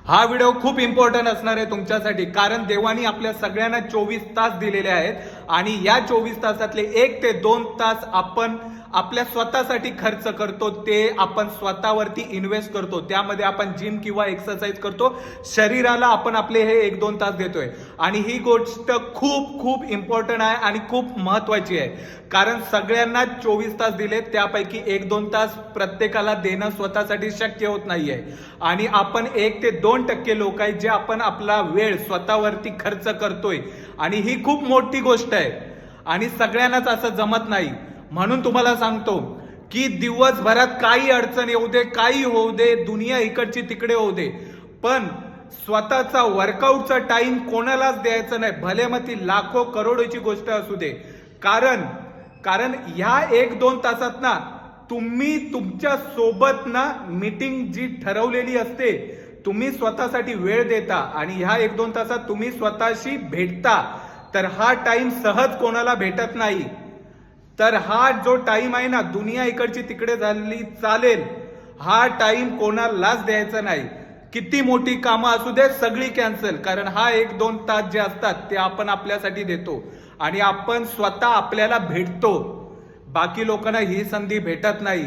हा व्हिडिओ खूप इम्पॉर्टंट असणार आहे तुमच्यासाठी, कारण देवानी आपल्या सगळ्यांना 24 तास दिलेले आहेत आणि या 24 तासातले 1 ते 2 तास आपण आपल्या स्वतःसाठी खर्च करतो, ते आपण स्वतःवरती इन्व्हेस्ट करतो, त्यामध्ये आपण जिम किंवा एक्सरसाइज करतो, शरीराला आपण आपले हे 1-2 तास देतोय. आणि ही गोष्ट खूप खूप इम्पॉर्टंट आहे आणि खूप महत्वाची आहे, कारण सगळ्यांना 24 तास दिले, त्यापैकी 1-2 तास प्रत्येकाला देणं स्वतःसाठी शक्य होत नाहीये. आणि आपण 1 ते 2% लोक आहेत जे आपण आपला वेळ स्वतःवरती खर्च करतोय, आणि ही खूप मोठी गोष्ट आहे आणि सगळ्यांनाच असं जमत नाही. म्हणून तुम्हाला सांगतो की दिवसभरात काही अडचण येऊ दे, काही होऊ दे, दुनिया इकडची तिकडे होऊ दे, पण स्वतःचा वर्कआउटचा टाइम कोणालाच द्यायचा नाही, भले मग ती लाखो करोडोची गोष्ट असू दे. कारण कारण ह्या 1-2 तासात ना तुम्ही तुमच्या सोबत ना मीटिंग जी ठरवलेली असते, तुम्ही स्वतःसाठी वेळ देता आणि ह्या 1-2 तासात तुम्ही स्वतःशी भेटता, तर हा टाइम सहज कोणाला भेटत नाही. तर हा जो टाइम आहे ना, दुनिया इकडची तिकडे झाली चालेल, हा टाइम कोणालाच द्यायचा नाही. किती मोठी कामं असू दे सगळी कॅन्सल, कारण हा 1-2 तास जे असतात ते आपण आपल्यासाठी देतो आणि आपण स्वतः आपल्याला भेटतो. बाकी लोकांना ही संधी भेटत नाही.